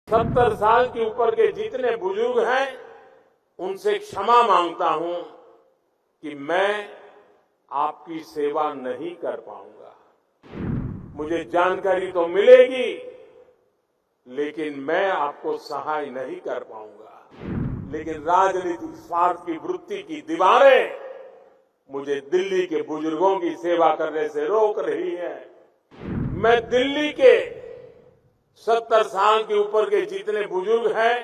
70 साल के ऊपर के जितने बुजुर्ग हैं उनसे क्षमा मांगता हूं कि मैं आपकी सेवा नहीं कर पाऊंगा। मुझे जानकारी तो मिलेगी, लेकिन मैं आपको सहाय नहीं कर पाऊंगा। लेकिन राजनीतिक स्वार्थ की वृत्ति की दीवारें मुझे दिल्ली के बुजुर्गों की सेवा करने से रोक रही है। मैं दिल्ली के 70 साल के ऊपर के जितने बुजुर्ग हैं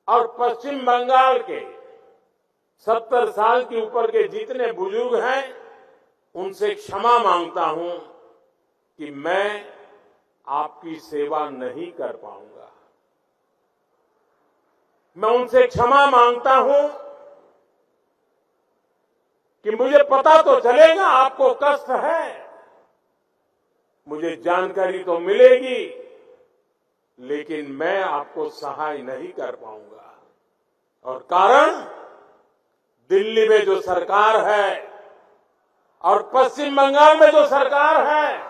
और पश्चिम बंगाल के 70 साल के ऊपर के जितने बुजुर्ग हैं उनसे क्षमा मांगता हूं कि मैं आपकी सेवा नहीं कर पाऊंगा। मैं उनसे क्षमा मांगता हूं कि मुझे पता तो चलेगा आपको कष्ट है, मुझे जानकारी तो मिलेगी, लेकिन मैं आपको सहाय नहीं कर पाऊंगा। और कारण, दिल्ली में जो सरकार है और पश्चिम बंगाल में जो सरकार है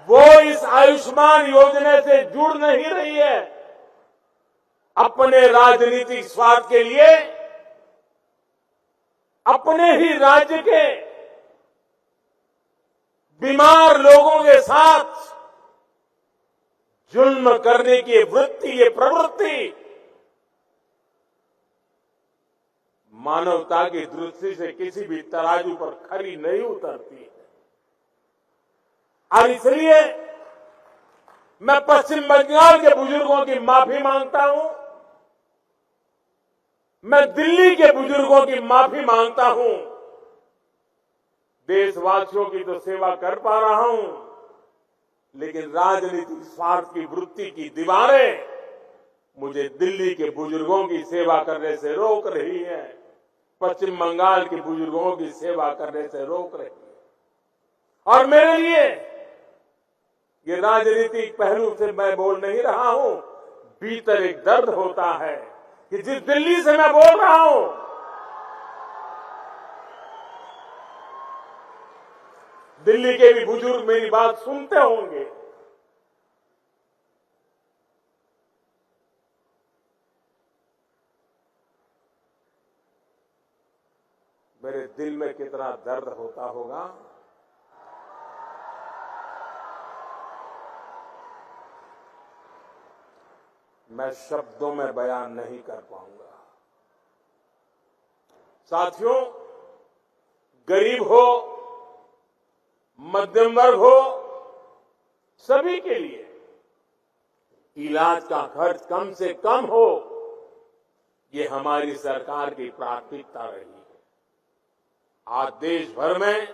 वो इस आयुष्मान योजना से जुड़ नहीं रही है। अपने राजनीतिक स्वार्थ के लिए अपने ही राज्य के बीमार लोगों के साथ जुल्म करने की वृत्ति, ये प्रवृत्ति मानवता की दृष्टि से किसी भी तराजू पर खरी नहीं उतरती है। और इसलिए मैं पश्चिम बंगाल के बुजुर्गों की माफी मांगता हूं, मैं दिल्ली के बुजुर्गों की माफी मांगता हूं। देशवासियों की तो सेवा कर पा रहा हूं, लेकिन राजनीतिक स्वार्थ की वृत्ति की दीवारें मुझे दिल्ली के बुजुर्गों की सेवा करने से रोक रही है, पश्चिम बंगाल के बुजुर्गों की सेवा करने से रोक रही है। और मेरे लिए ये राजनीतिक पहलू से मैं बोल नहीं रहा हूं, भीतर एक दर्द होता है कि जिस दिल्ली से मैं बोल रहा हूं दिल्ली के भी बुजुर्ग मेरी बात सुनते होंगे। मेरे दिल में कितना दर्द होता होगा। मैं शब्दों में बयान नहीं कर पाऊंगा। साथियों, गरीब हो, मध्यम वर्ग हो, सभी के लिए इलाज का खर्च कम से कम हो, ये हमारी सरकार की प्राथमिकता रही है। आज देश भर में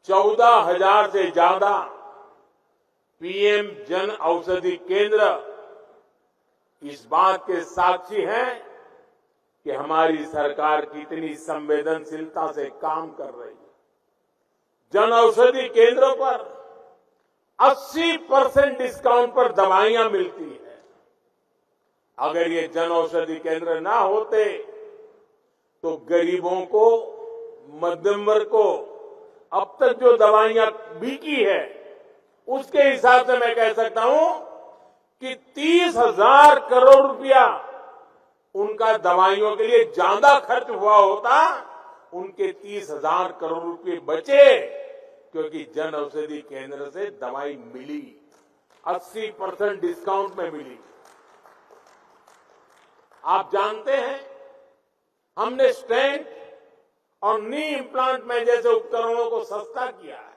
14,000 से ज्यादा पीएम जन औषधि केंद्र इस बात के साक्षी हैं कि हमारी सरकार कितनी संवेदनशीलता से काम कर रही है। जन औषधि केंद्रों पर 80% डिस्काउंट पर दवाइयां मिलती है। अगर ये जन औषधि केंद्र ना होते तो गरीबों को, मध्यम वर्ग को अब तक जो दवाइयां बिकी है उसके हिसाब से मैं कह सकता हूं कि 30,000 करोड़ रुपया उनका दवाइयों के लिए ज्यादा खर्च हुआ होता, उनके 30,000 करोड़ रुपए बचे, क्योंकि जन औषधि केंद्र से दवाई मिली, 80% डिस्काउंट में मिली। आप जानते हैं, हमने स्टेंट और नी इम्प्लांट में जैसे उपकरणों को सस्ता किया है।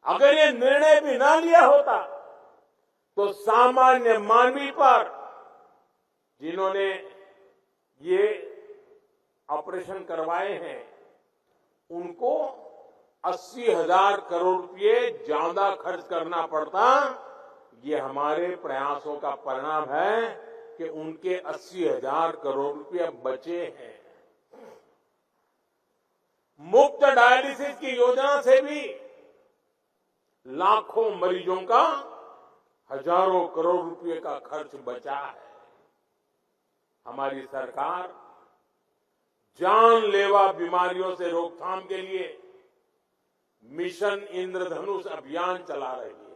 अगर ये निर्णय भी ना लिया होता तो सामान्य मानवी पर, जिन्होंने ये ऑपरेशन करवाए हैं, उनको 80,000 करोड़ रुपए ज्यादा खर्च करना पड़ता। ये हमारे प्रयासों का परिणाम है कि उनके 80,000 करोड़ रुपए बचे हैं। मुफ्त डायलिसिस की योजना से भी लाखों मरीजों का हजारों करोड़ रुपए का खर्च बचा है। हमारी सरकार जानलेवा बीमारियों से रोकथाम के लिए मिशन इंद्रधनुष अभियान चला रही है।